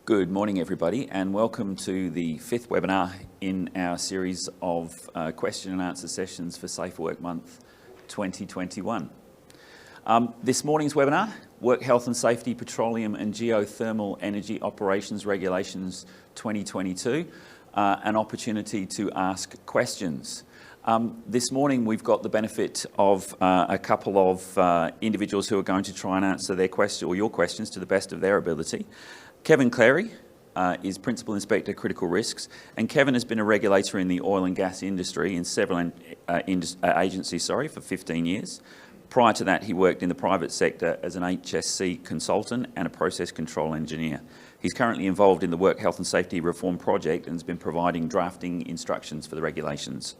Good morning, everybody, and welcome to the fifth webinar in our series of question and answer sessions for Safer Work Month 2021. This morning's webinar, Work Health and Safety, Petroleum and Geothermal Energy Operations Regulations 2022, an opportunity to ask questions. This morning we've got the benefit of a couple of individuals who are going to try and answer their question or your questions to the best of their ability. Kevin Clary is Principal Inspector Critical Risks, and Kevin has been a regulator in the oil and gas industry in several agencies for 15 years. Prior to that, he worked in the private sector as an HSC consultant and a process control engineer. He's currently involved in the Work Health and Safety Reform Project and has been providing drafting instructions for the regulations.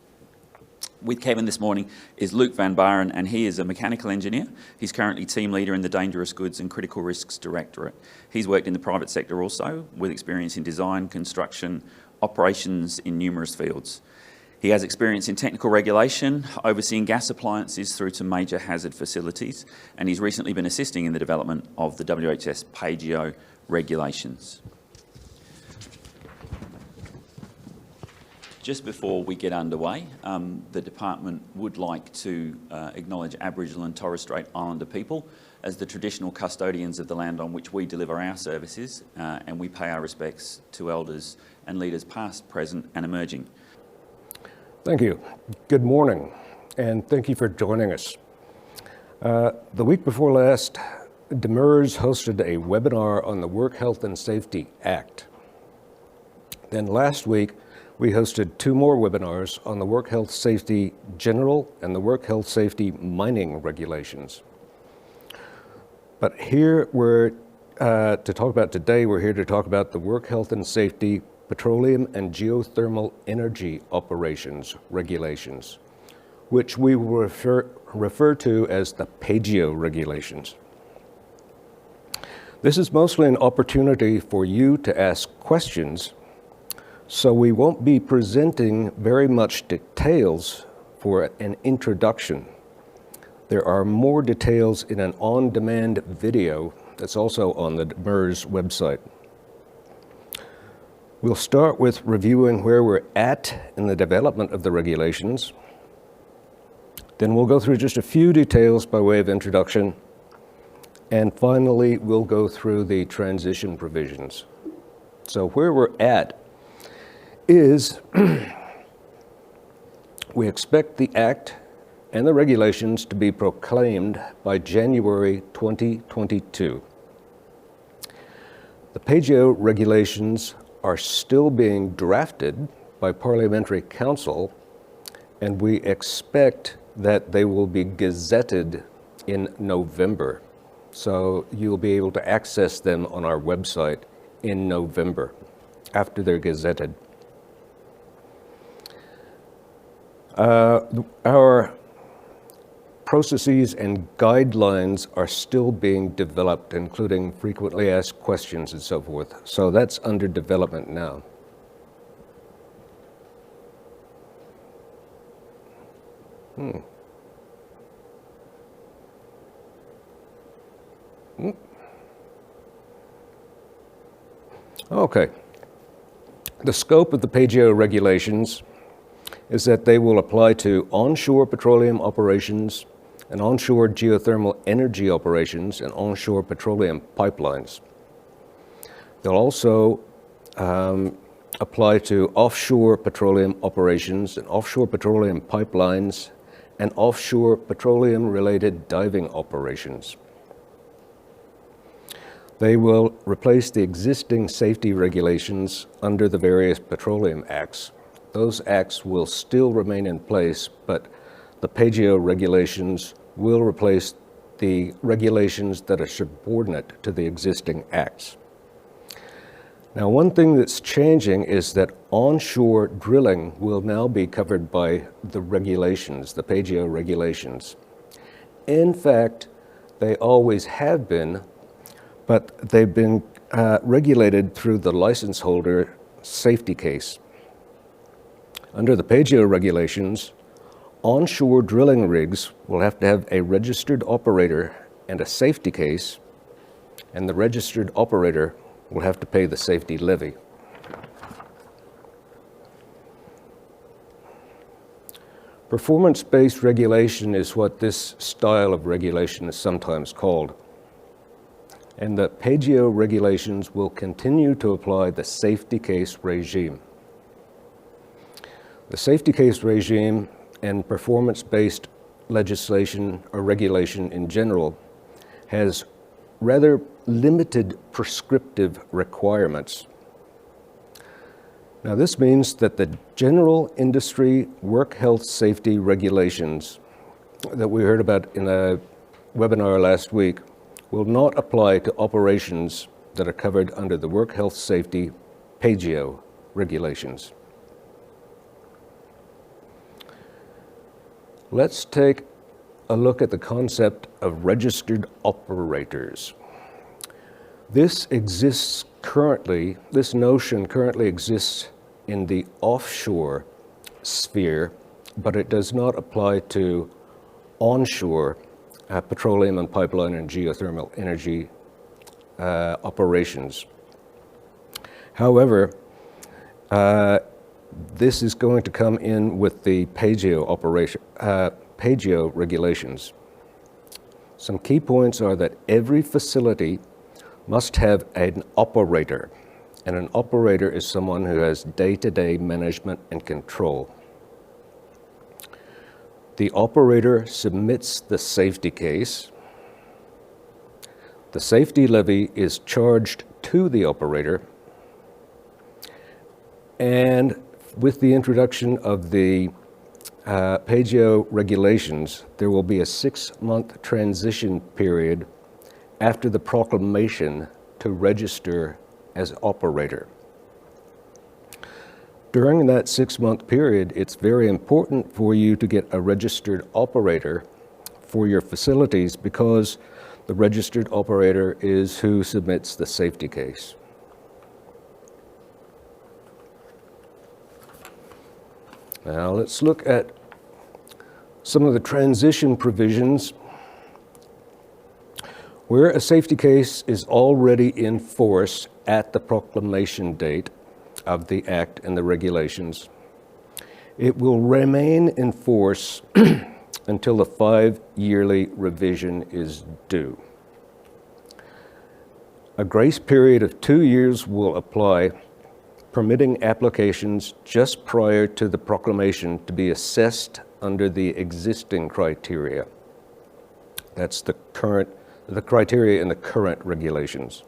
With Kevin this morning is Luke van Baaren, and he is a mechanical engineer. He's currently team leader in the Dangerous Goods and Critical Risks Directorate. He's worked in the private sector also, with experience in design, construction, operations in numerous fields. He has experience in technical regulation, overseeing gas appliances through to major hazard facilities, and he's recently been assisting in the development of the WHS PAGEO regulations. Just before we get underway, the department would like to acknowledge Aboriginal and Torres Strait Islander people as the traditional custodians of the land on which we deliver our services, and we pay our respects to elders and leaders past, present and emerging. Thank you. Good morning, and thank you for joining us. The week before last, DMERS hosted a webinar on the Work Health and Safety Act. Then last week, we hosted two more webinars on the Work Health Safety General and the Work Health Safety Mining Regulations. But here we're to talk about today, we're here to talk about the Work Health and Safety Petroleum and Geothermal Energy Operations Regulations, which we will refer to as the PAGEO regulations. This is mostly an opportunity for you to ask questions, so we won't be presenting very much details for an introduction. There are more details in an on-demand video that's also on the DMERS website. We'll start with reviewing where we're at in the development of the regulations. Then we'll go through just a few details by way of introduction. And finally, we'll go through the transition provisions. So where we're at is we expect the Act and the regulations to be proclaimed by January 2022. The PAGEO regulations are still being drafted by Parliamentary Council, and we expect that they will be gazetted in November. So you'll be able to access them on our website in November after they're gazetted. Our processes and guidelines are still being developed, including frequently asked questions and so forth. So that's under development now. Okay. The scope of the PAGEO regulations is that they will apply to onshore petroleum operations and onshore geothermal energy operations and onshore petroleum pipelines. They'll also apply to offshore petroleum operations and offshore petroleum pipelines and offshore petroleum-related diving operations. They will replace the existing safety regulations under the various petroleum acts. Those acts will still remain in place, but the PAGEO regulations will replace the regulations that are subordinate to the existing acts. Now, one thing that's changing is that onshore drilling will now be covered by the regulations, the PAGEO regulations. In fact, they always have been, but they've been regulated through the license holder safety case. Under the PAGEO regulations, onshore drilling rigs will have to have a registered operator and a safety case, and the registered operator will have to pay the safety levy. Performance-based regulation is what this style of regulation is sometimes called. And the PAGEO regulations will continue to apply the safety case regime. The safety case regime and performance-based legislation or regulation in general has rather limited prescriptive requirements. Now, this means that the general industry work health safety regulations that we heard about in a webinar last week will not apply to operations that are covered under the work health safety PAGEO regulations. Let's take a look at the concept of registered operators. This notion currently exists in the offshore sphere, but it does not apply to onshore petroleum and pipeline and geothermal energy operations. However, this is going to come in with the PAGEO regulations. Some key points are that every facility must have an operator, and an operator is someone who has day-to-day management and control. The operator submits the safety case. The safety levy is charged to the operator, and with the introduction of the PAGEO regulations, there will be a 6-month transition period after the proclamation to register as operator. During that 6-month period, it's very important for you to get a registered operator for your facilities because the registered operator is who submits the safety case. Now let's look at some of the transition provisions where a safety case is already in force at the proclamation date of the Act and the regulations. It will remain in force until the 5-yearly revision is due. A grace period of 2 years will apply, permitting applications just prior to the proclamation to be assessed under the existing criteria. That's the criteria in the current regulations.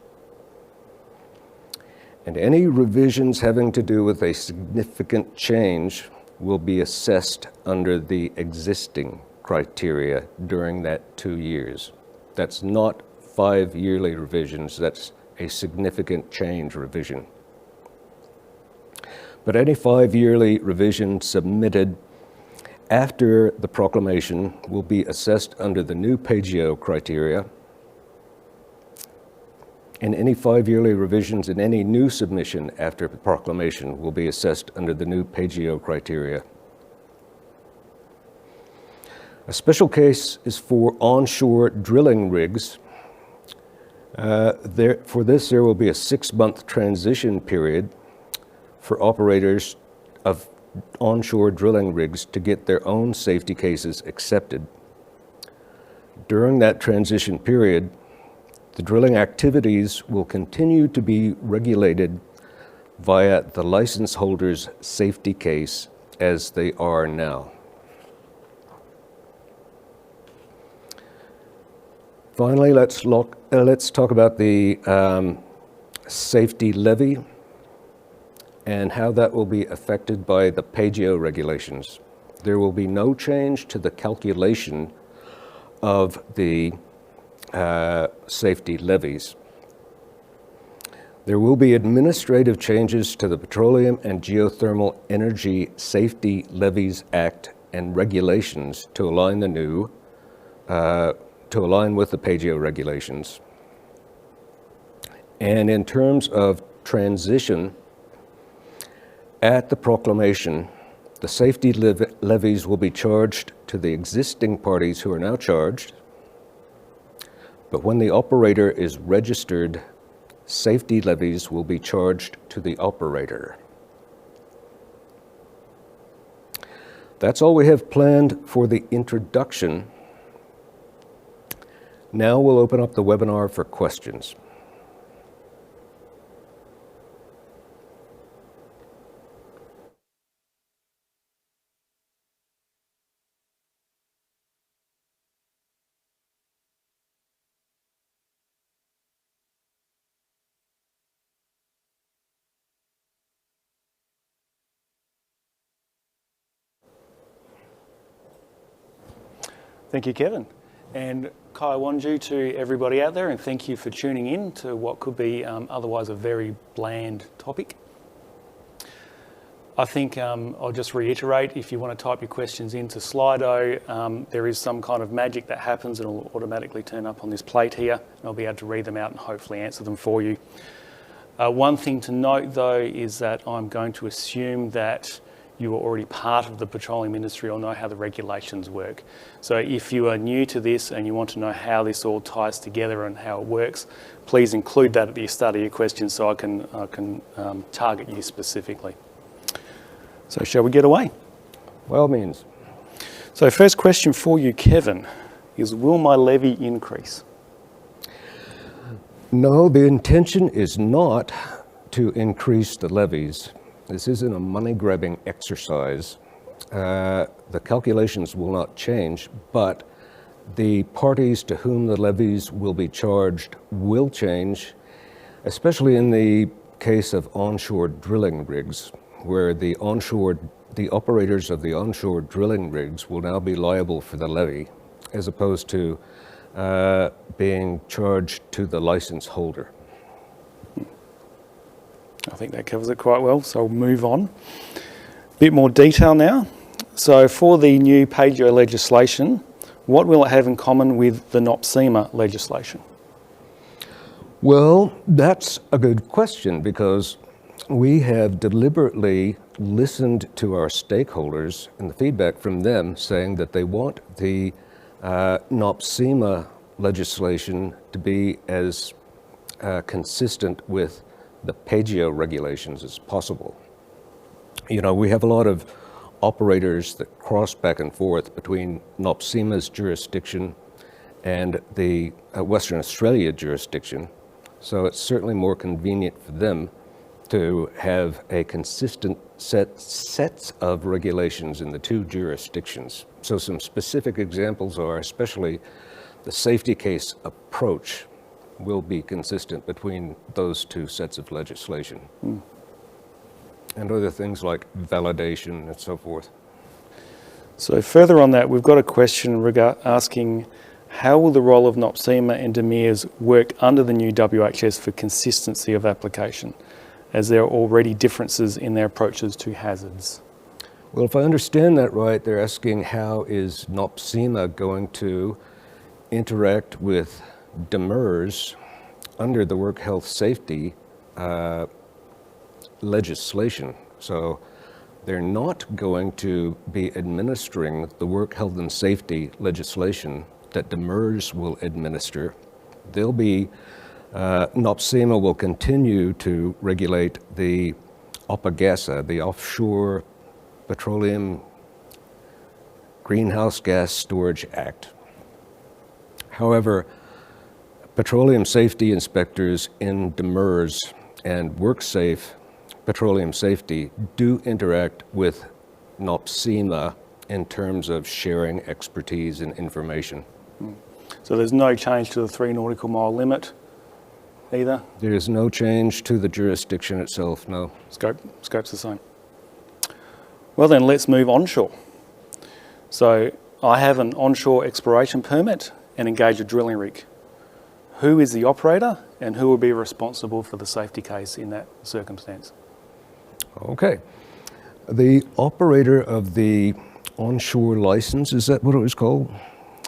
And any revisions having to do with a significant change will be assessed under the existing criteria during that 2 years. That's not 5-yearly revisions, that's a significant change revision. But any 5-yearly revision submitted after the proclamation will be assessed under the new PAGEO criteria, and any 5-yearly revisions in any new submission after the proclamation will be assessed under the new PAGEO criteria. A special case is for onshore drilling rigs. For this, there will be a 6-month transition period for operators of onshore drilling rigs to get their own safety cases accepted. During that transition period, the drilling activities will continue to be regulated via the license holder's safety case as they are now. Finally, let's talk about the safety levy and how that will be affected by the PAGEO regulations. There will be no change to the calculation of the safety levies. There will be administrative changes to the Petroleum and Geothermal Energy Safety Levies Act and regulations to align with the PAGEO regulations. And in terms of transition, at the proclamation, the safety levies will be charged to the existing parties who are now charged, but when the operator is registered, safety levies will be charged to the operator. That's all we have planned for the introduction. Now we'll open up the webinar for questions. Thank you, Kevin. And Kai Wanju to everybody out there, and thank you for tuning in to what could be otherwise a very bland topic. I think I'll just reiterate, if you want to type your questions into Slido, there is some kind of magic that happens and it'll automatically turn up on this plate here, and I'll be able to read them out and hopefully answer them for you. One thing to note though is that I'm going to assume that you are already part of the petroleum industry or know how the regulations work. So if you are new to this and you want to know how this all ties together and how it works, please include that at the start of your questions so I can target you specifically. So shall we get away? By all means. So first question for you, Kevin, is will my levy increase? No, the intention is not to increase the levies. This isn't a money-grabbing exercise. The calculations will not change, but the parties to whom the levies will be charged will change, especially in the case of onshore drilling rigs, where the operators of the onshore drilling rigs will now be liable for the levy, as opposed to being charged to the license holder. I think that covers it quite well, so I'll move on. A bit more detail now. So for the new PAGEO legislation, what will it have in common with the NOPSEMA legislation? Well, that's a good question, because we have deliberately listened to our stakeholders and the feedback from them saying that they want the NOPSEMA legislation to be as consistent with the PAGEO regulations as possible. You know, we have a lot of operators that cross back and forth between NOPSEMA's jurisdiction and the Western Australia jurisdiction, so it's certainly more convenient for them to have a consistent sets of regulations in the two jurisdictions. So some specific examples are, especially the safety case approach will be consistent between those two sets of legislation. And other things like validation and so forth. So further on that, we've got a question asking, how will the role of NOPSEMA and DMIRS work under the new WHS for consistency of application, as there are already differences in their approaches to hazards? Well, if I understand that right, they're asking how is NOPSEMA going to interact with DMIRS under the work health safety legislation. So they're not going to be administering the work health and safety legislation that DMIRS will administer. They'll be, NOPSEMA will continue to regulate the OPAGASA, the Offshore Petroleum Greenhouse Gas Storage Act. However, petroleum safety inspectors in DMIRS and WorkSafe Petroleum Safety do interact with NOPSEMA in terms of sharing expertise and information. So there's no change to the 3 nautical mile limit either? There is no change to the jurisdiction itself, no. Scope's the same. Well then, let's move onshore. So I have an onshore exploration permit and engage a drilling rig. Who is the operator and who will be responsible for the safety case in that circumstance? Okay. The operator of the onshore license, is that what it was called?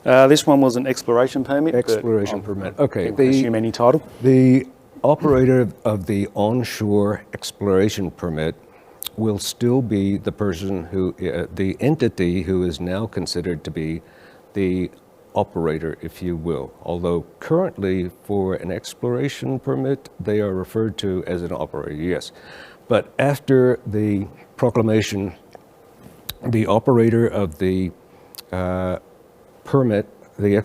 This one was an exploration permit. Exploration permit. Okay. Assume any title. The operator of the onshore exploration permit will still be the person who, the entity who is now considered to be the operator, if you will. Although currently for an exploration permit, they are referred to as an operator, yes. But after the proclamation, the operator of the permit, the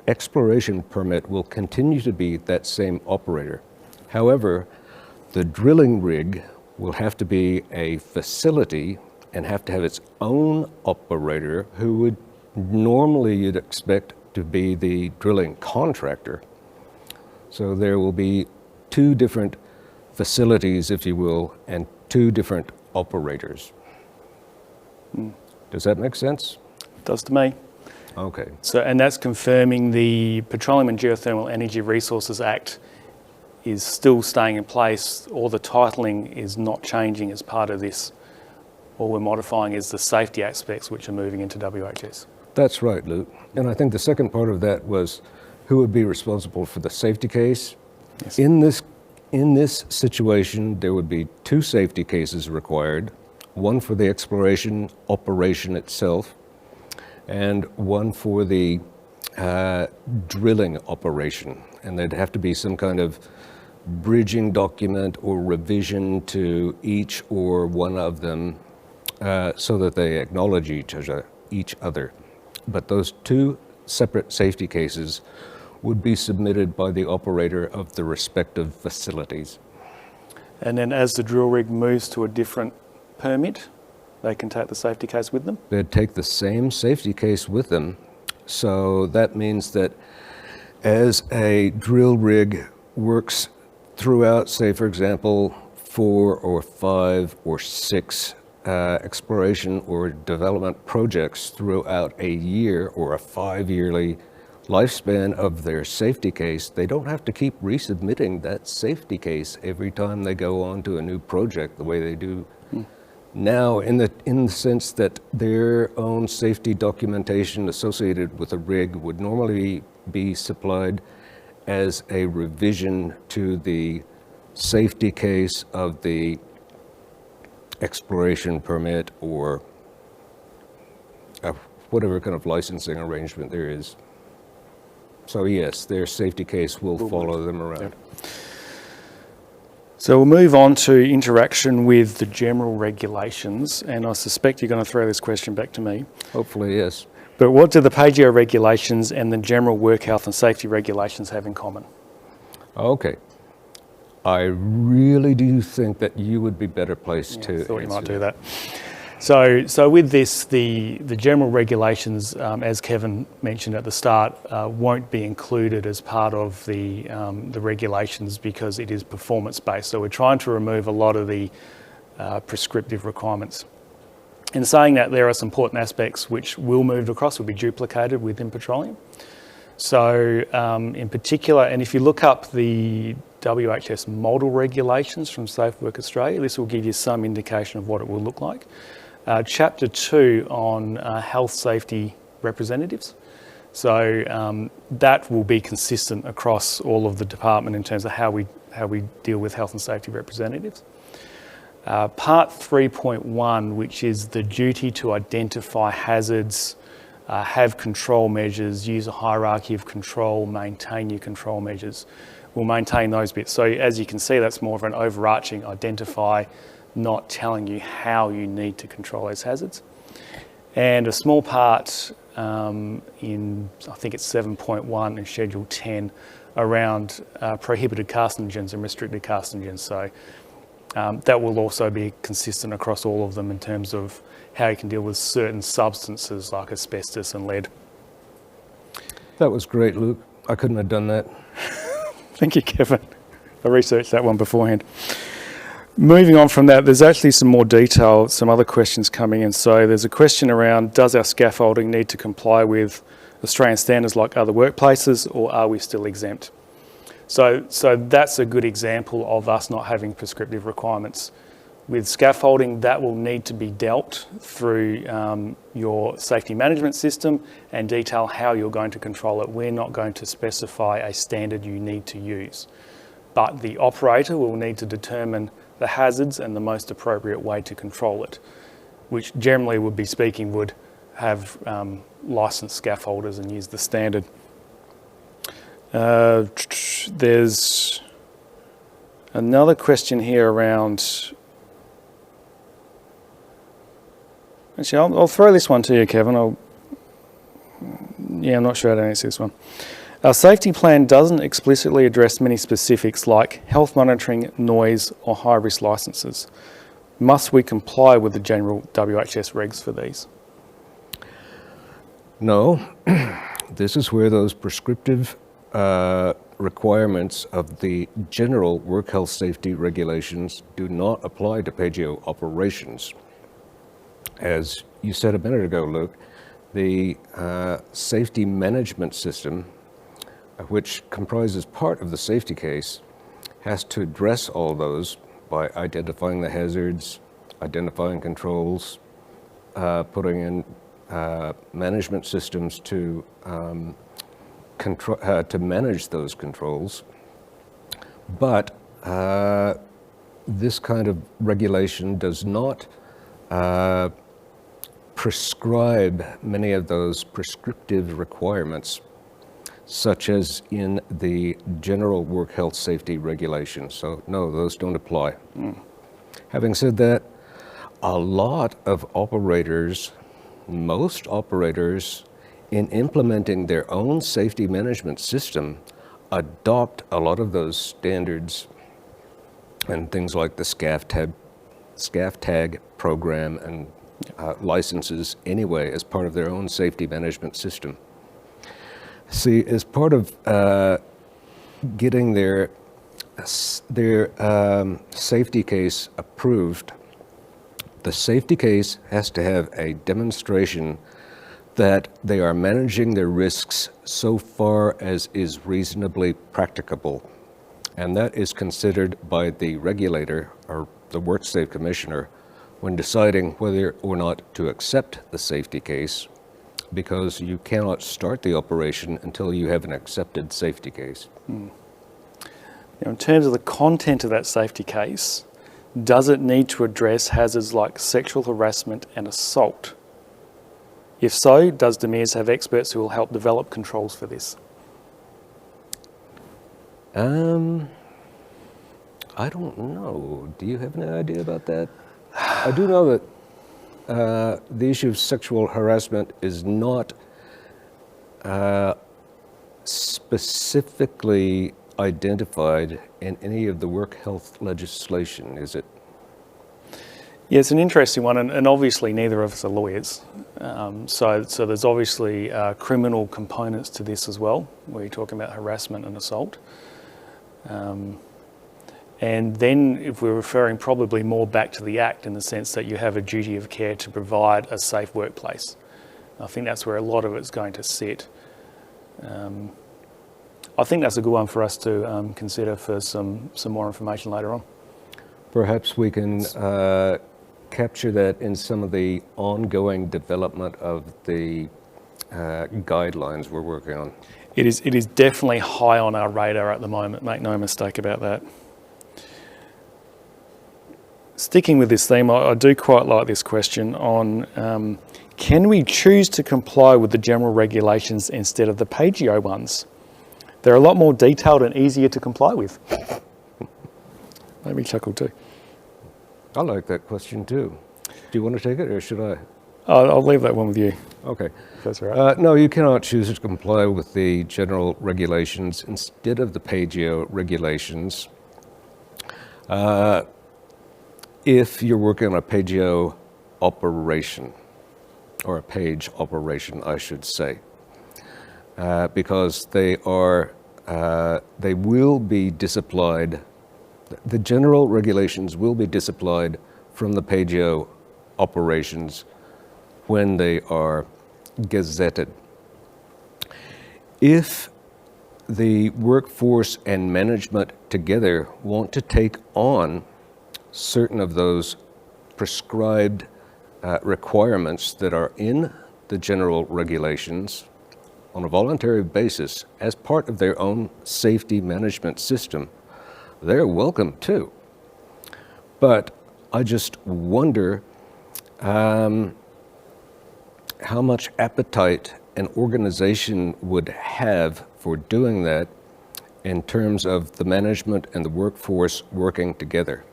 exploration permit, will continue to be that same operator. However, the drilling rig will have to be a facility and have to have its own operator, who would normally you'd expect to be the drilling contractor. So there will be two different facilities, if you will, and two different operators. Does that make sense? Does to me. Okay. So, and that's confirming the Petroleum and Geothermal Energy Resources Act is still staying in place, or the titling is not changing as part of this. All we're modifying is the safety aspects, which are moving into WHS. That's right, Luke. And I think the second part of that was who would be responsible for the safety case. Yes. In this situation, there would be two safety cases required, one for the exploration operation itself, and one for the drilling operation. And there'd have to be some kind of bridging document or revision to each or one of them so that they acknowledge each other. But those two separate safety cases would be submitted by the operator of the respective facilities. And then as the drill rig moves to a different permit, they can take the safety case with them? They'd take the same safety case with them. So that means that as a drill rig works throughout, say, for example, 4 or 5 or 6 exploration or development projects throughout a year or a 5-yearly lifespan of their safety case, they don't have to keep resubmitting that safety case every time they go on to a new project the way they do now, in the sense that their own safety documentation associated with a rig would normally be supplied as a revision to the safety case of the exploration permit or whatever kind of licensing arrangement there is. So yes, their safety case will follow them around. Yep. So we'll move on to interaction with the general regulations, and I suspect you're going to throw this question back to me. Hopefully, yes. But what do the PAGEO regulations and the general work health and safety regulations have in common? Okay. I really do think that you would be better placed to I thought you might answer do that. So with this, the general regulations, as Kevin mentioned at the start, won't be included as part of the regulations because it is performance-based. So we're trying to remove a lot of the prescriptive requirements. In saying that, there are some important aspects which will move across, will be duplicated within Petroleum. So in particular, and if you look up the WHS model regulations from Safe Work Australia, this will give you some indication of what it will look like. Chapter 2 on health safety representatives. So that will be consistent across all of the department in terms of how we deal with health and safety representatives. Part 3.1, which is the duty to identify hazards, have control measures, use a hierarchy of control, maintain your control measures. We'll maintain those bits. So as you can see, that's more of an overarching identify, not telling you how you need to control those hazards. And a small part in, I think it's 7.1 in Schedule 10, around prohibited carcinogens and restricted carcinogens. So that will also be consistent across all of them in terms of how you can deal with certain substances like asbestos and lead. That was great, Luke. I couldn't have done that. Thank you, Kevin. I researched that one beforehand. Moving on from that, there's actually some more detail, some other questions coming in. So there's a question around, does our scaffolding need to comply with Australian standards like other workplaces, or are we still exempt? So that's a good example of us not having prescriptive requirements. With scaffolding, that will need to be dealt through your safety management system and detail how you're going to control it. We're not going to specify a standard you need to use, but the operator will need to determine the hazards and the most appropriate way to control it, which generally would be speaking would have licensed scaffolders and use the standard. There's another question here around. Actually, I'll throw this one to you, Kevin. I'm not sure how to answer this one. Our safety plan doesn't explicitly address many specifics like health monitoring, noise, or high-risk licences. Must we comply with the general WHS regs for these? No. This is where those prescriptive requirements of the general work health safety regulations do not apply to PAGO operations. As you said a minute ago, Luke, the safety management system, which comprises part of the safety case, has to address all those by identifying the hazards, identifying controls, putting in management systems to manage those controls. But this kind of regulation does not prescribe many of those prescriptive requirements, such as in the general work health safety regulations. So no, those don't apply. Having said that, a lot of operators, most operators, in implementing their own safety management system, adopt a lot of those standards and things like the SCAF tag program and licenses anyway as part of their own safety management system. See, as part of getting their safety case approved, the safety case has to have a demonstration that they are managing their risks so far as is reasonably practicable. And that is considered by the regulator or the WorkSafe Commissioner when deciding whether or not to accept the safety case, because you cannot start the operation until you have an accepted safety case. Now, in terms of the content of that safety case, does it need to address hazards like sexual harassment and assault? If so, does DMIRS have experts who will help develop controls for this? I don't know. Do you have any idea about that? I do know that the issue of sexual harassment is not specifically identified in any of the work health legislation, is it? Yeah, it's an interesting one, and obviously neither of us are lawyers. So there's obviously criminal components to this as well, where you're talking about harassment and assault. And then if we're referring probably more back to the Act in the sense that you have a duty of care to provide a safe workplace. I think that's where a lot of it's going to sit. I think that's a good one for us to consider for some more information later on. Perhaps we can capture that in some of the ongoing development of the guidelines we're working on. It is definitely high on our radar at the moment, make no mistake about that. Sticking with this theme, I do quite like this question on can we choose to comply with the general regulations instead of the PAGO ones? They're a lot more detailed and easier to comply with. Made me chuckle too. I like that question too. Do you want to take it or should I? I'll leave that one with you. Okay. If that's all right. No, you cannot choose to comply with the general regulations instead of the PAGO regulations. If you're working on a PAGO operation, or a PAGE operation, I should say, because they will be disapplied. The general regulations will be disapplied from the PAGO operations when they are gazetted. If the workforce and management together want to take on certain of those prescribed requirements that are in the general regulations on a voluntary basis as part of their own safety management system, they're welcome too. But I just wonder how much appetite an organization would have for doing that in terms of the management and the workforce working together.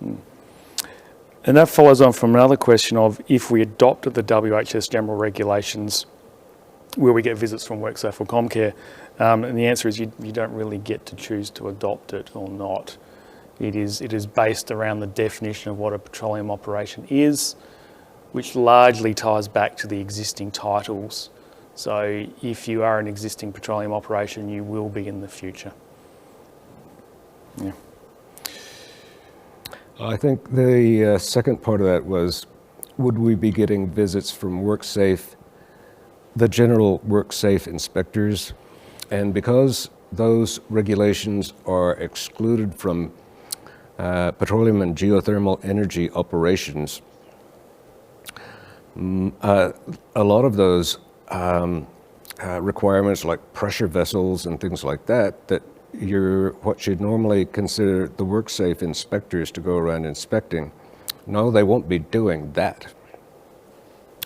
And that follows on from another question of, if we adopted the WHS general regulations, will we get visits from WorkSafe or Comcare? And the answer is you don't really get to choose to adopt it or not. It is based around the definition of what a petroleum operation is, which largely ties back to the existing titles. So if you are an existing petroleum operation, you will be in the future. Yeah. I think the second part of that was, would we be getting visits from WorkSafe, the general WorkSafe inspectors? And because those regulations are excluded from petroleum and geothermal energy operations, a lot of those requirements like pressure vessels and things like that, that what you'd normally consider the WorkSafe inspectors to go around inspecting, no, they won't be doing that.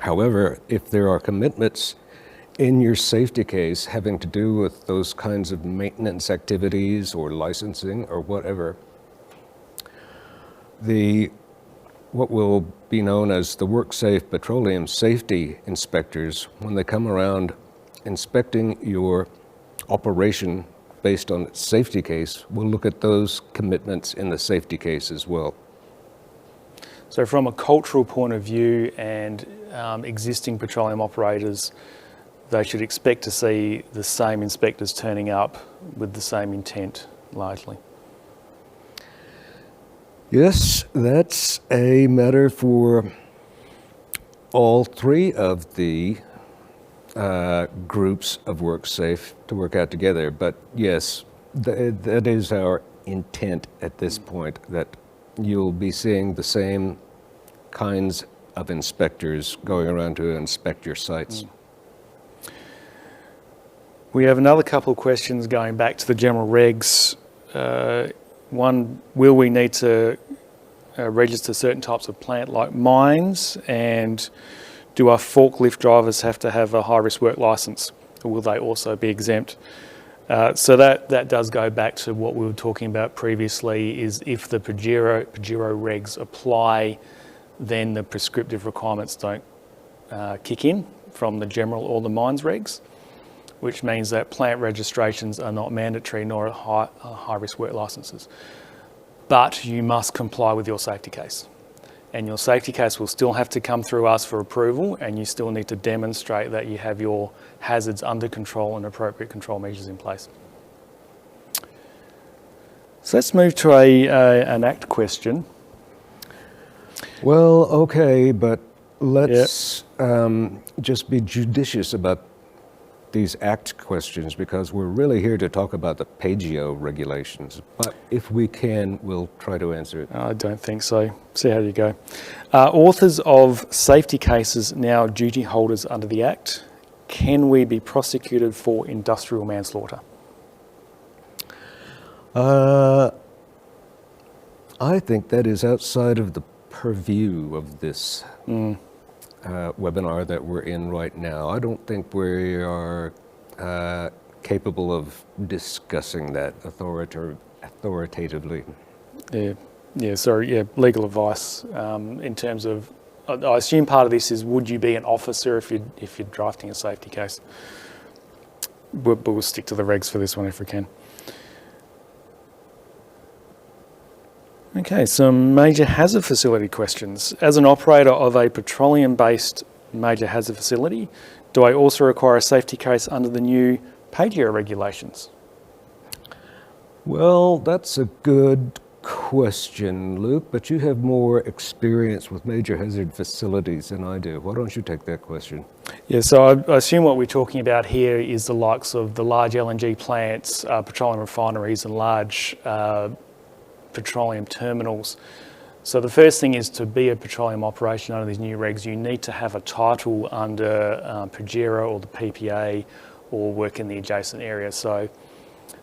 However, if there are commitments in your safety case having to do with those kinds of maintenance activities or licensing or whatever, what will be known as the WorkSafe Petroleum Safety Inspectors, when they come around inspecting your operation based on its safety case, will look at those commitments in the safety case as well. So from a cultural point of view and existing petroleum operators, they should expect to see the same inspectors turning up with the same intent, largely. Yes, that's a matter for all three of the groups of WorkSafe to work out together. But yes, that is our intent at this point, that you'll be seeing the same kinds of inspectors going around to inspect your sites. We have another couple of questions going back to the general regs. One, will we need to register certain types of plant like mines, and do our forklift drivers have to have a high-risk work licence, or will they also be exempt? So that does go back to what we were talking about previously, is if the Pagero regs apply, then the prescriptive requirements don't kick in from the general or the mines regs, which means that plant registrations are not mandatory nor high-risk work licences. But you must comply with your safety case. And your safety case will still have to come through us for approval, and you still need to demonstrate that you have your hazards under control and appropriate control measures in place. So let's move to an ACT question. Well, okay, but let's just be judicious about these ACT questions, because we're really here to talk about the PAGEO regulations. But if we can, we'll try to answer it. I don't think so. See how you go. Authors of safety cases now duty holders under the Act. Can we be prosecuted for industrial manslaughter? I think that is outside of the purview of this webinar that we're in right now. I don't think we are capable of discussing that authoritatively. Legal advice in terms of, I assume part of this is, would you be an officer if you're drafting a safety case? But we'll stick to the regs for this one if we can. Okay, some major hazard facility questions. As an operator of a petroleum-based major hazard facility, do I also require a safety case under the new PAGEO regulations? Well, that's a good question, Luke, but you have more experience with major hazard facilities than I do. Why don't you take that question? Yeah, so I assume what we're talking about here is the likes of the large LNG plants, petroleum refineries, and large petroleum terminals. So the first thing is, to be a petroleum operation under these new regs, you need to have a title under Pagero or the PPA, or work in the adjacent area. So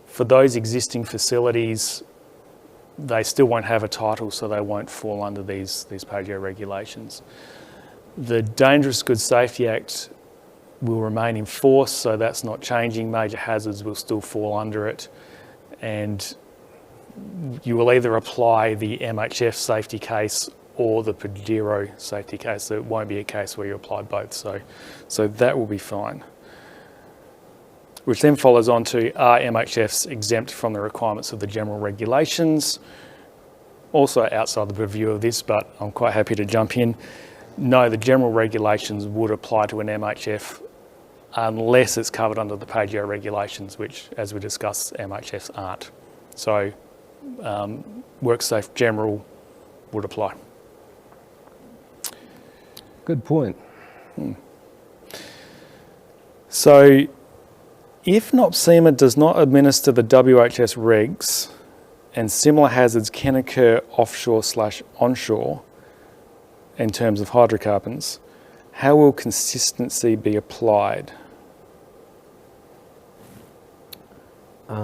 for those existing facilities, they still won't have a title, so they won't fall under these Pagero regulations. The Dangerous Goods Safety Act will remain in force, so that's not changing. Major hazards will still fall under it, and you will either apply the MHF safety case or the Pedero safety case. So it won't be a case where you apply both. So that will be fine. Which then follows on to, are MHFs exempt from the requirements of the general regulations? Also outside the purview of this, but I'm quite happy to jump in. No, the general regulations would apply to an MHF unless it's covered under the PAGO regulations, which, as we discussed, MHFs aren't. So WorkSafe General would apply. Good point. So if NOPSEMA does not administer the WHS regs, and similar hazards can occur offshore/onshore in terms of hydrocarbons, how will consistency be applied? I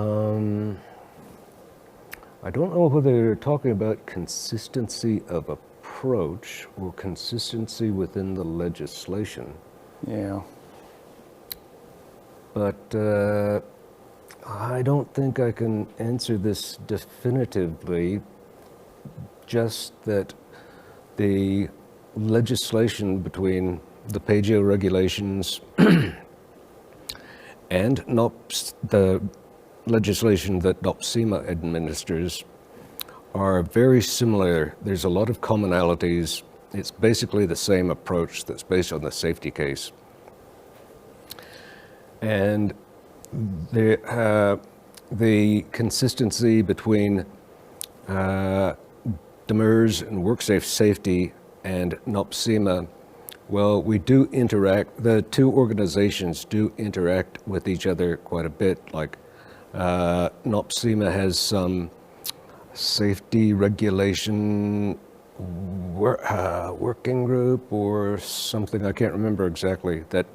don't know whether you're talking about consistency of approach or consistency within the legislation. Yeah. But I don't think I can answer this definitively, just that the legislation between the PAGO regulations and the legislation that NOPSEMA administers are very similar. There's a lot of commonalities. It's basically the same approach that's based on the safety case. And the consistency between DEMERS and WorkSafe Safety and NOPSEMA, well, we do interact. The two organizations do interact with each other quite a bit. Like NOPSEMA has some safety regulation working group or something, I can't remember exactly, that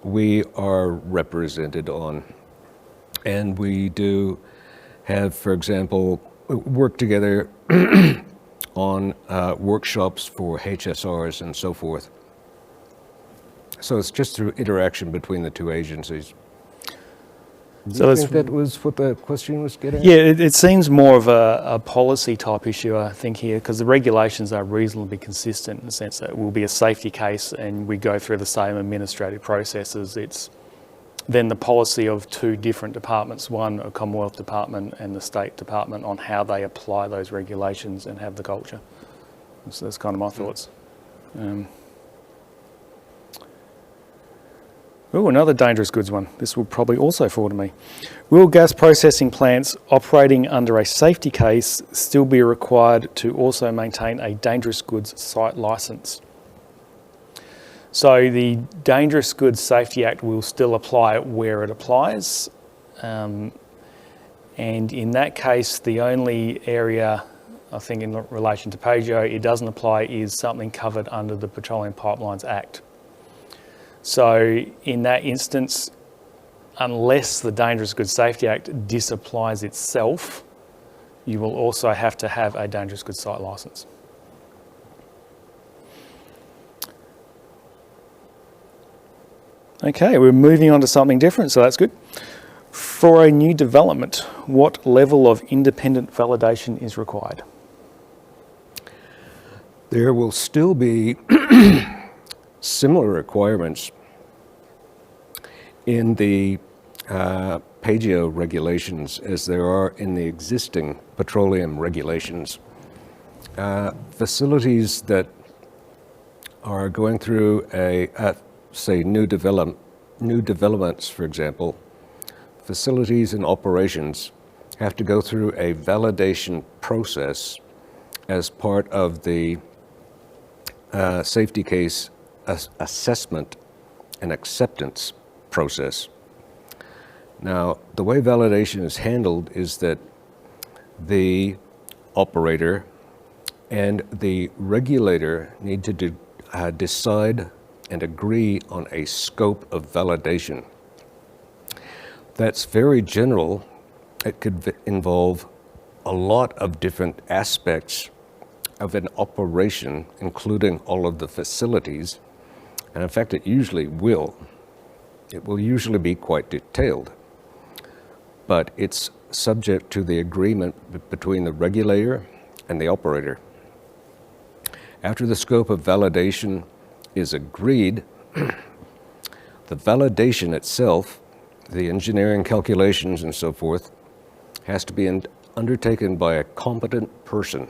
we are represented on. And we do have, for example, work together on workshops for HSRs and so forth. So it's just through interaction between the two agencies. Do you think that was what the question was getting at? Yeah, it seems more of a policy type issue, I think, here, because the regulations are reasonably consistent in the sense that it will be a safety case and we go through the same administrative processes. It's then the policy of two different departments, one a Commonwealth Department and the State Department, on how they apply those regulations and have the culture. So that's kind of my thoughts. Oh, another dangerous goods one. This will probably also fall to me. Will gas processing plants operating under a safety case still be required to also maintain a dangerous goods site licence? So the Dangerous Goods Safety Act will still apply where it applies. And in that case, the only area, I think in relation to PAGO, it doesn't apply is something covered under the Petroleum Pipelines Act. So in that instance, unless the Dangerous Goods Safety Act disapplies itself, you will also have to have a dangerous goods site licence. Okay, we're moving on to something different, so that's good. For a new development, what level of independent validation is required? There will still be similar requirements in the PAGO regulations as there are in the existing petroleum regulations. Facilities that are going through say new developments, for example, facilities and operations have to go through a validation process as part of the safety case assessment and acceptance process. Now, the way validation is handled is that the operator and the regulator need to decide and agree on a scope of validation. That's very general. It could involve a lot of different aspects of an operation, including all of the facilities, and in fact it usually will. It will usually be quite detailed, but it's subject to the agreement between the regulator and the operator. After the scope of validation is agreed, the validation itself, the engineering calculations and so forth, has to be undertaken by a competent person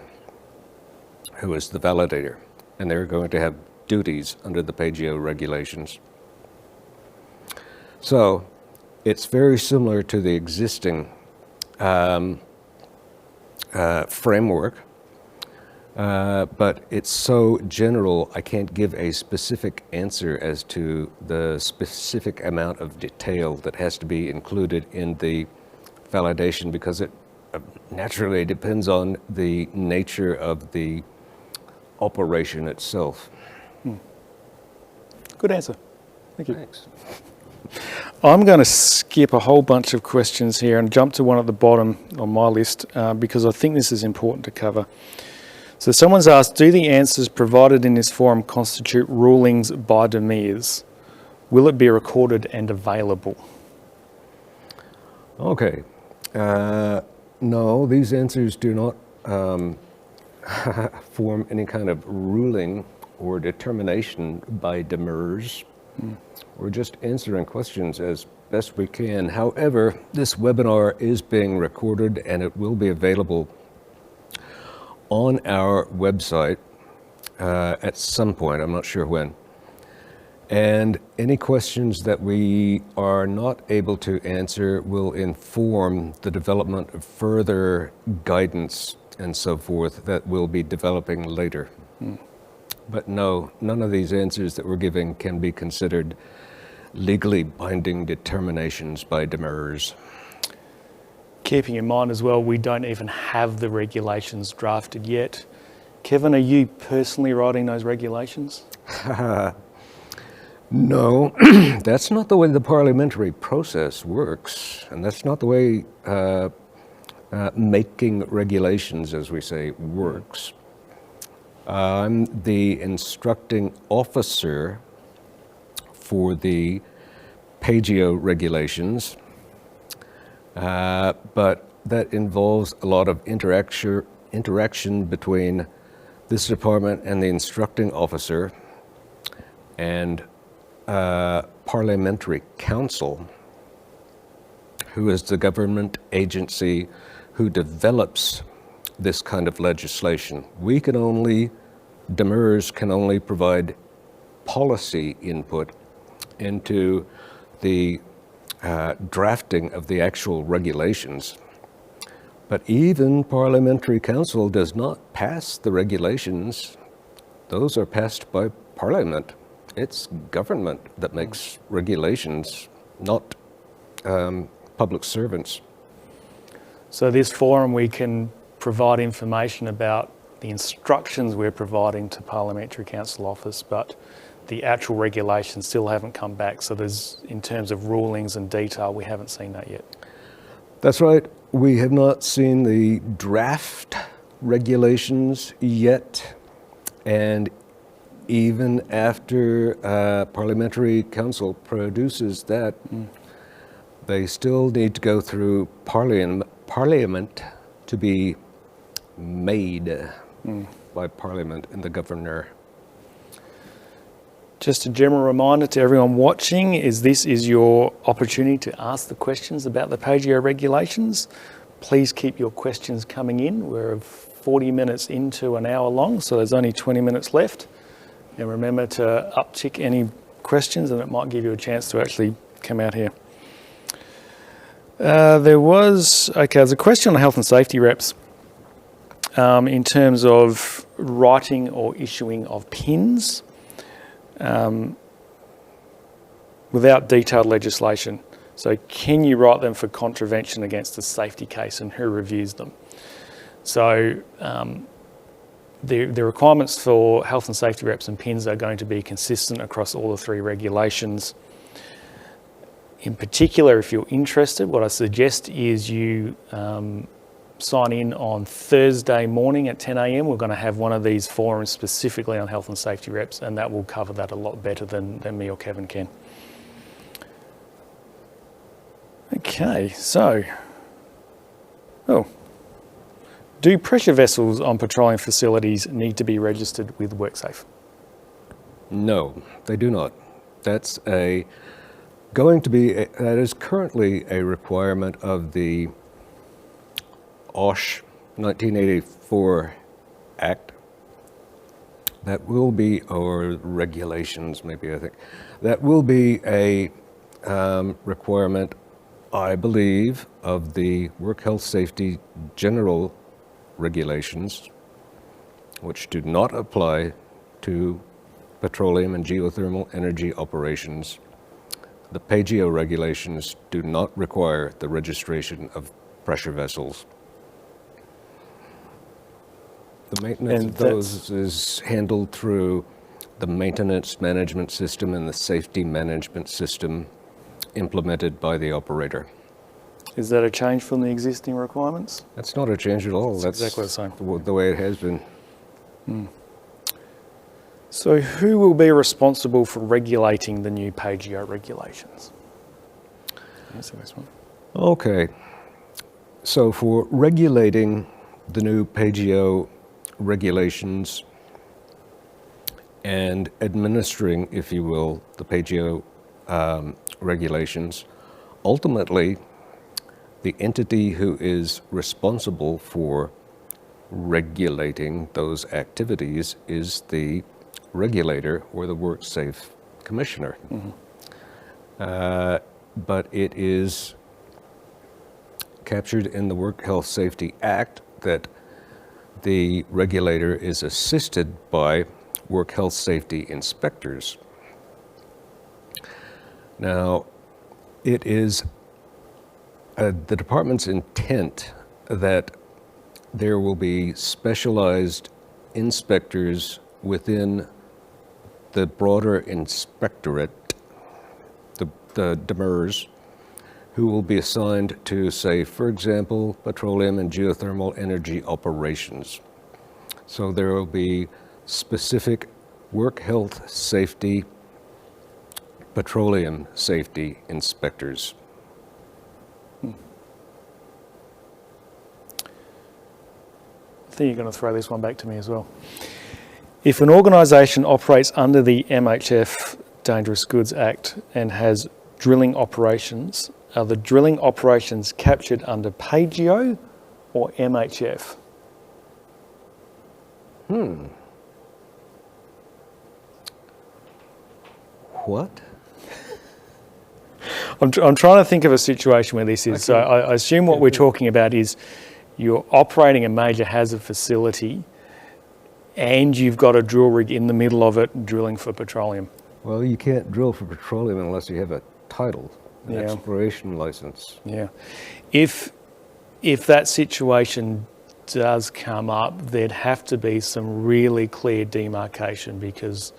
who is the validator, and they're going to have duties under the PGO regulations. So it's very similar to the existing framework, but it's so general I can't give a specific answer as to the specific amount of detail that has to be included in the validation, because it naturally depends on the nature of the operation itself. Good answer. Thank you. Thanks. I'm going to skip a whole bunch of questions here and jump to one at the bottom on my list because I think this is important to cover. So someone's asked, do the answers provided in this forum constitute rulings by DMIRS? Will it be recorded and available? Okay. No, these answers do not form any kind of ruling or determination by DMIRS. We're just answering questions as best we can. However, this webinar is being recorded and it will be available on our website at some point. I'm not sure when. And any questions that we are not able to answer will inform the development of further guidance and so forth that we'll be developing later. But no, none of these answers that we're giving can be considered legally binding determinations by DMIRS. Keeping in mind as well, we don't even have the regulations drafted yet. Kevin, are you personally writing those regulations? No, that's not the way the parliamentary process works, and that's not the way making regulations, as we say, works. I'm the instructing officer for the PGO regulations, but that involves a lot of interaction between this department and the instructing officer and Parliamentary Council, who is the government agency who develops this kind of legislation. DMIRS can only provide policy input into the drafting of the actual regulations. But even Parliamentary Council does not pass the regulations. Those are passed by Parliament. It's government that makes regulations, not public servants. So this forum, we can provide information about the instructions we're providing to Parliamentary Council Office, but the actual regulations still haven't come back. So there's, in terms of rulings and detail, we haven't seen that yet. That's right. We have not seen the draft regulations yet. And even after Parliamentary Council produces that, they still need to go through Parliament to be made by Parliament and the Governor. Just a general reminder to everyone watching is this is your opportunity to ask the questions about the PGO regulations. Please keep your questions coming in. We're 40 minutes into an hour long, so there's only 20 minutes left. And remember to uptick any questions and it might give you a chance to actually come out here. There's a question on health and safety reps in terms of writing or issuing of PINs without detailed legislation. So can you write them for contravention against a safety case, and who reviews them? So the requirements for health and safety reps and PINs are going to be consistent across all the three regulations. In particular, if you're interested, what I suggest is you sign in on Thursday morning at 10 a.m. We're going to have one of these forums specifically on health and safety reps, and that will cover that a lot better than me or Kevin can. Okay, so, do pressure vessels on petroleum facilities need to be registered with WorkSafe? No, they do not. That is currently a requirement of the OSH 1984 Act. That will be, or regulations maybe, I think. That will be a requirement, I believe, of the Work Health Safety General Regulations, which do not apply to petroleum and geothermal energy operations. The PAGEO regulations do not require the registration of pressure vessels. The maintenance of those is handled through the maintenance management system and the safety management system implemented by the operator. Is that a change from the existing requirements? That's not a change at all. That's exactly the same. The way it has been. So who will be responsible for regulating the new PAGEO regulations? Answer this one. Okay. So for regulating the new PAGEO regulations and administering, if you will, the PAGEO regulations, ultimately, the entity who is responsible for regulating those activities is the regulator or the WorkSafe commissioner. But it is captured in the Work Health Safety Act that the regulator is assisted by work health safety inspectors. Now, it is the department's intent that there will be specialized inspectors within the broader inspectorate, the DEMERS, who will be assigned to, say, for example, petroleum and geothermal energy operations. So there will be specific work health safety, petroleum safety inspectors. I think you're going to throw this one back to me as well. If an organisation operates under the MHF Dangerous Goods Act and has drilling operations, are the drilling operations captured under PAGEO or MHF? What? I'm trying to think of a situation where this is. Okay. So I assume what we're talking about is you're operating a major hazard facility and you've got a drill rig in the middle of it drilling for petroleum. Well, you can't drill for petroleum unless you have a title, an exploration license. Yeah. If that situation does come up, there'd have to be some really clear demarcation, because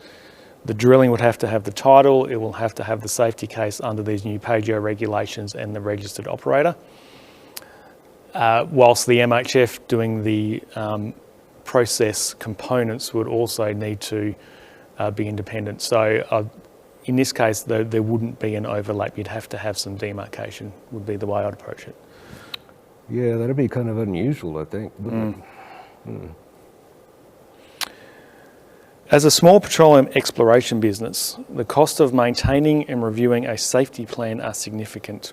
the drilling would have to have the title, it will have to have the safety case under these new PAGEO regulations and the registered operator. Whilst the MHF doing the process components would also need to be independent. So in this case, though, there wouldn't be an overlap. You'd have to have some demarcation, would be the way I'd approach it. Yeah, that'd be kind of unusual, I think. As a small petroleum exploration business, the cost of maintaining and reviewing a safety plan are significant.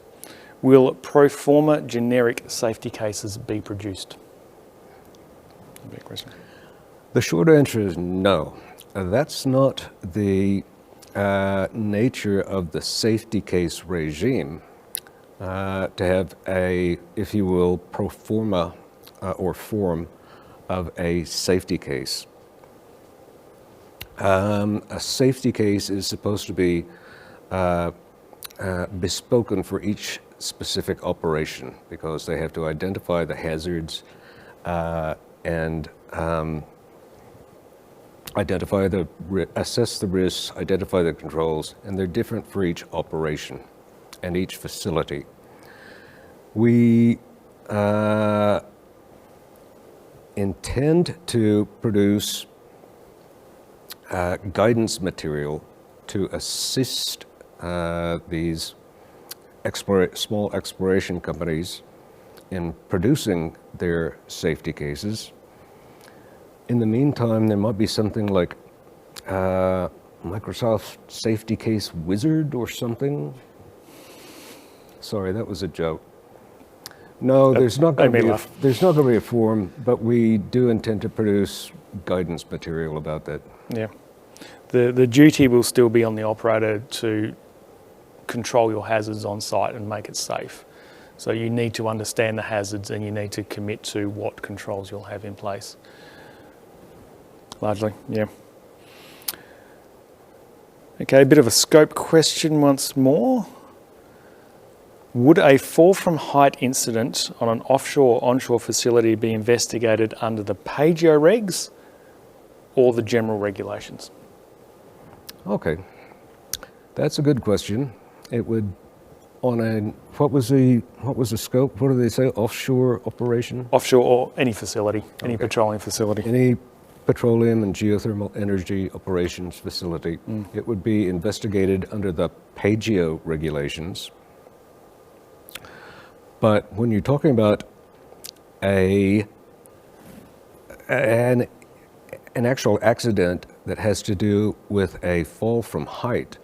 Will pro forma generic safety cases be produced? Big question. The short answer is no. That's not the nature of the safety case regime, to have a, if you will, pro forma or form of a safety case. A safety case is supposed to be bespoken for each specific operation, because they have to identify the hazards and assess the risks, identify the controls, and they're different for each operation and each facility. We intend to produce guidance material to assist these small exploration companies in producing their safety cases. In the meantime, there might be something like Microsoft Safety Case Wizard or something. Sorry, that was a joke. No, there's not going to be a forum, but we do intend to produce guidance material about that. Yeah. The duty will still be on the operator to control your hazards on site and make it safe. So you need to understand the hazards and you need to commit to what controls you'll have in place. Largely, yeah. Okay, a bit of a scope question once more. Would a fall from height incident on an offshore or onshore facility be investigated under the PAGEO regs or the general regulations? Okay, that's a good question. It would, on a, what was the scope? What do they say? Offshore operation? Offshore or any facility, any petroleum facility. Any petroleum and geothermal energy operations facility. It would be investigated under the PAGEO regulations. But when you're talking about an actual accident that has to do with a fall from height,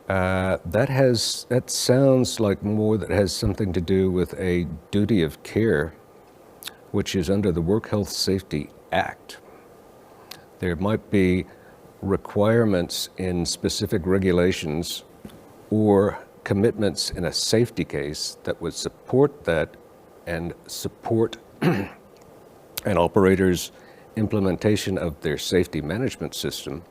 that sounds like more that has something to do with a duty of care, which is under the Work Health Safety Act. There might be requirements in specific regulations or commitments in a safety case that would support that and support an operator's implementation of their safety management system.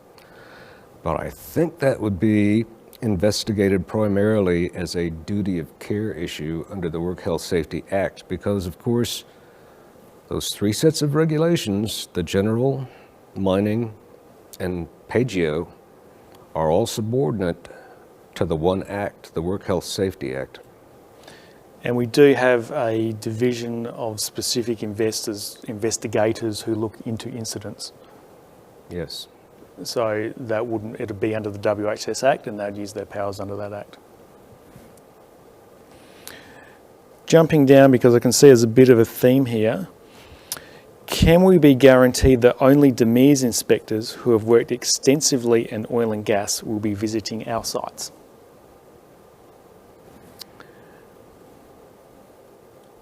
But I think that would be investigated primarily as a duty of care issue under the Work Health Safety Act, because of course those three sets of regulations, the general, mining, and PAGEO, are all subordinate to the one act, the Work Health Safety Act. And we do have a division of specific investigators who look into incidents. Yes. So that wouldn't, it'd be under the WHS Act and they'd use their powers under that Act. Jumping down, because I can see there's a bit of a theme here. Can we be guaranteed that only DEMIRS inspectors who have worked extensively in oil and gas will be visiting our sites?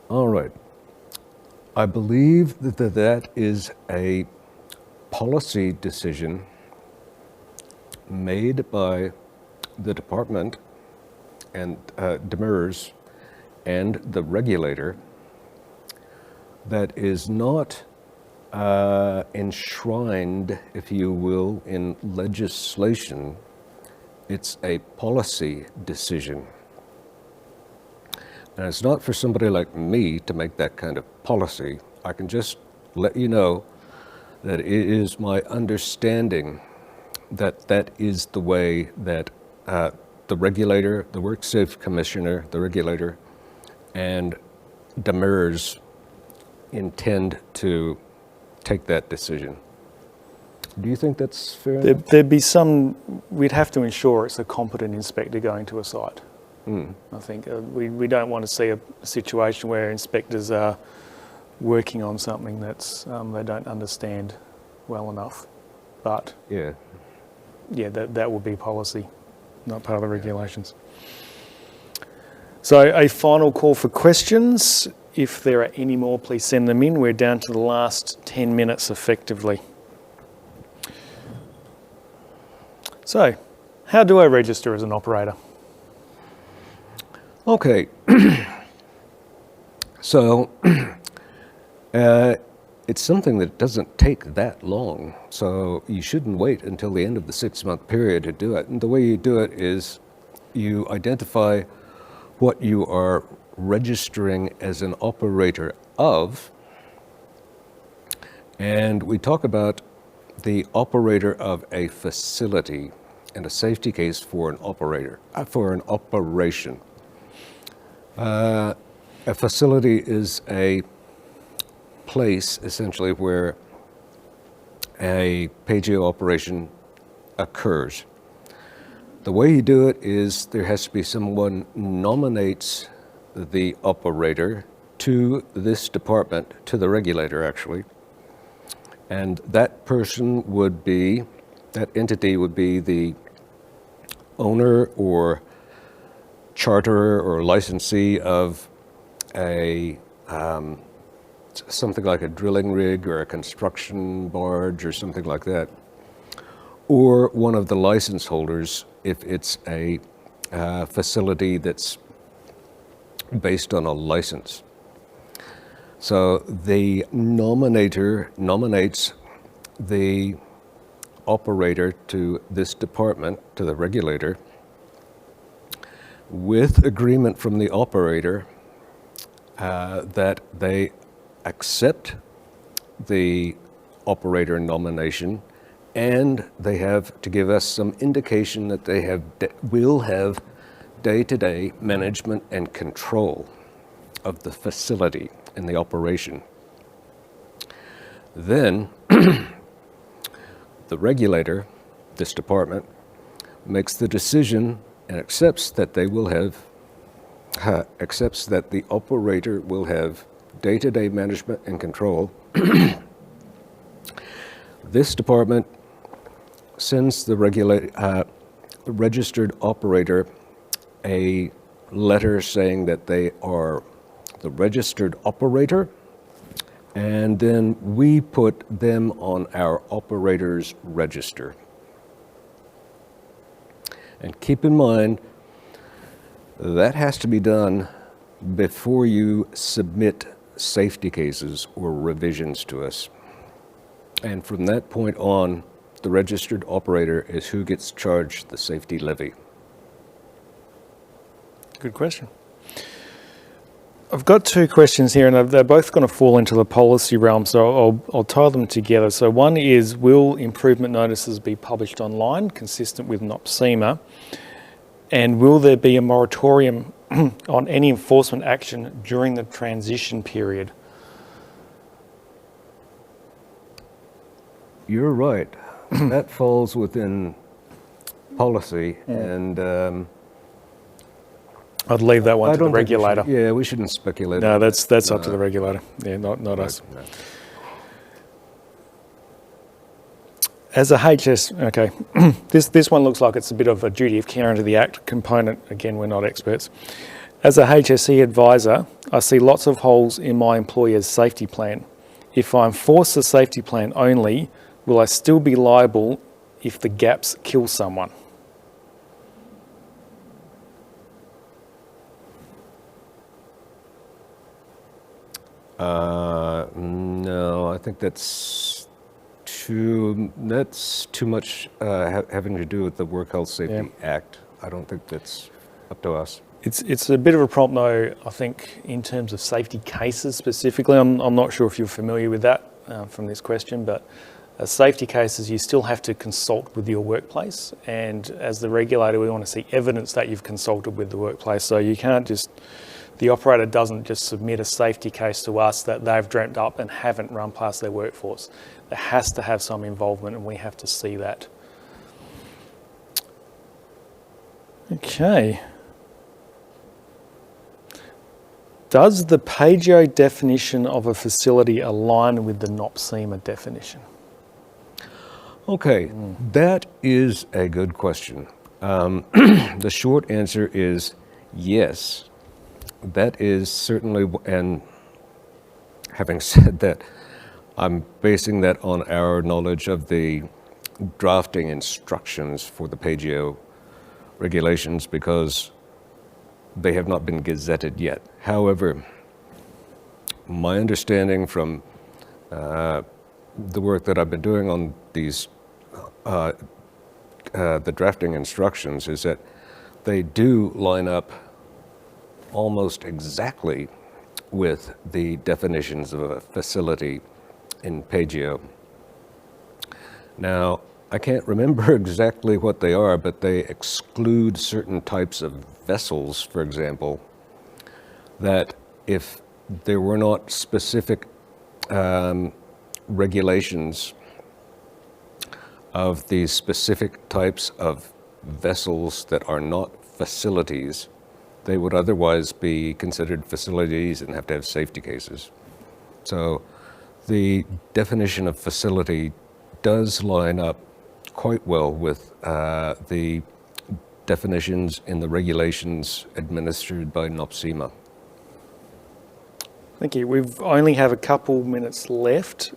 All right. I believe that is a policy decision made by the department and DEMIRS and the regulator that is not enshrined, if you will, in legislation. It's a policy decision. And it's not for somebody like me to make that kind of policy. I can just let you know that it is my understanding that that is the way that the regulator, the WorkSafe Commissioner, the regulator, and DEMIRS intend to take that decision. Do you think that's fair? There'd be some, we'd have to ensure it's a competent inspector going to a site. I think we don't want to see a situation where inspectors are working on something that's they don't understand well enough. But yeah, that will be policy, not part of the regulations. So a final call for questions. If there are any more, please send them in. We're down to the last 10 minutes effectively. So, how do I register as an operator? Okay, so it's something that doesn't take that long, so you shouldn't wait until the end of the 6-month period to do it. And the way you do it is you identify what you are registering as an operator of, and we talk about the operator of a facility and a safety case for an operator, for an operation. A facility is a place essentially where a PAGEO operation occurs. The way you do it is there has to be someone nominates the operator to this department, to the regulator actually, and that person would be, that entity would be the owner or charterer or licensee of a something like a drilling rig or a construction barge or something like that, or one of the license holders if it's a facility that's based on a license. So the nominator nominates the operator to this department, to the regulator, with agreement from the operator that they accept the operator nomination, and they have to give us some indication that they will have day-to-day management and control of the facility and the operation. Then the regulator, this department, makes the decision and accepts that they will have, accepts that the operator will have day-to-day management and control. This department sends the registered operator a letter saying that they are the registered operator, and then we put them on our operator's register. And keep in mind, that has to be done before you submit safety cases or revisions to us. And from that point on, the registered operator is who gets charged the safety levy. Good question. I've got two questions here, and they're both going to fall into the policy realm, so I'll tie them together. So one is, will improvement notices be published online, consistent with NOPSEMA? And will there be a moratorium on any enforcement action during the transition period? You're right. That falls within policy, and I'd leave that one to the regulator. We shouldn't speculate. No, that's up to the regulator. Yeah, not us. No. As a HS, okay, this one looks like it's a bit of a duty of care under the Act component. Again, we're not experts. As a HSE advisor, I see lots of holes in my employer's safety plan. If I enforce the safety plan only, will I still be liable if the gaps kill someone? No, I think that's too much having to do with the Work Health Safety Act. I don't think that's up to us. It's a bit of a problem though, I think, in terms of safety cases specifically. I'm not sure if you're familiar with that from this question, but safety cases, you still have to consult with your workplace, and as the regulator, we want to see evidence that you've consulted with the workplace. So you can't just, the operator doesn't just submit a safety case to us that they've dreamt up and haven't run past their workforce. There has to have some involvement, and we have to see that. Okay. Does the PAGEO definition of a facility align with the NOPSEMA definition? Okay, that is a good question. The short answer is yes. That is certainly, and having said that, I'm basing that on our knowledge of the drafting instructions for the PAGEO regulations, because they have not been gazetted yet. However, my understanding from the work that I've been doing on these, the drafting instructions, is that they do line up almost exactly with the definitions of a facility in PAGEO. Now, I can't remember exactly what they are, but they exclude certain types of vessels, for example, that if there were not specific regulations of these specific types of vessels that are not facilities. They would otherwise be considered facilities and have to have safety cases. So the definition of facility does line up quite well with the definitions in the regulations administered by NOPSEMA. Thank you. We only have a couple minutes left.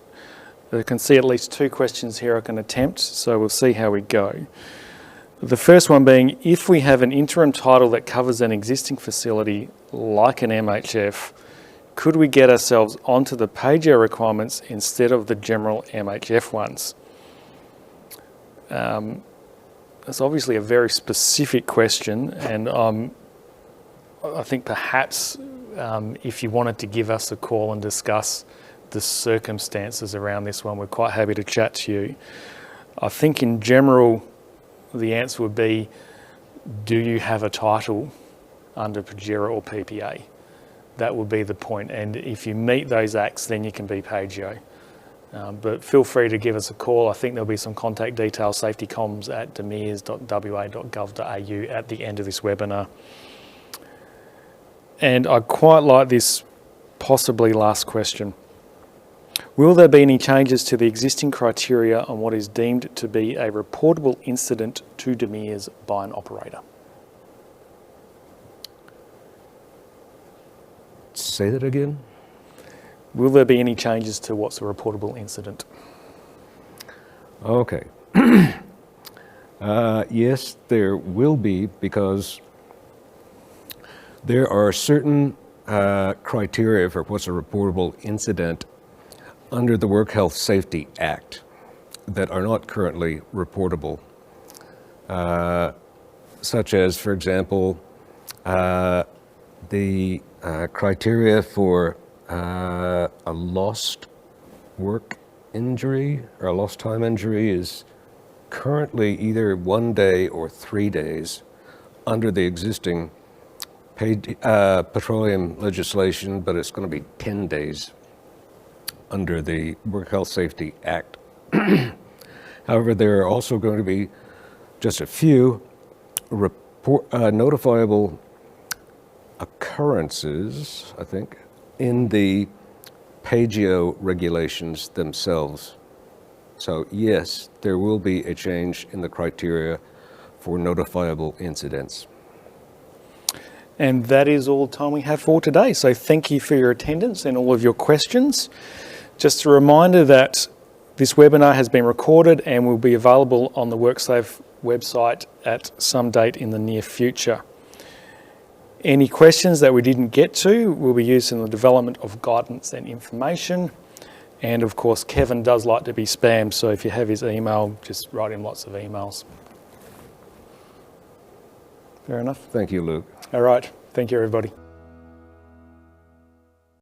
I can see at least 2 questions here I can attempt, so we'll see how we go. The first one being, if we have an interim title that covers an existing facility like an MHF, could we get ourselves onto the PAGEO requirements instead of the general MHF ones? That's obviously a very specific question, and I think perhaps if you wanted to give us a call and discuss the circumstances around this one, we're quite happy to chat to you. I think in general, the answer would be, do you have a title under PAGERA or PPA? That would be the point. And if you meet those acts, then you can be PAGEO. But feel free to give us a call. I think there'll be some contact details, safetycoms@demirs.wa.gov.au at the end of this webinar. And I quite like this possibly last question. Will there be any changes to the existing criteria on what is deemed to be a reportable incident to DMIRS by an operator? Say that again? Will there be any changes to what's a reportable incident? Okay. Yes, there will be, because there are certain criteria for what's a reportable incident under the Work Health Safety Act that are not currently reportable, such as, for example, the criteria for a lost work injury or a lost time injury is currently either 1 day or 3 days under the existing petroleum legislation, but it's going to be 10 days under the Work Health Safety Act. However, there are also going to be just a few notifiable occurrences, I think, in the PAGEO regulations themselves. So yes, there will be a change in the criteria for notifiable incidents. And that is all the time we have for today. So thank you for your attendance and all of your questions. Just a reminder that this webinar has been recorded and will be available on the WorkSafe website at some date in the near future. Any questions that we didn't get to will be used in the development of guidance and information. And of course, Kevin does like to be spammed, so if you have his email, just write him lots of emails. Fair enough? Thank you, Luke. All right. Thank you, everybody.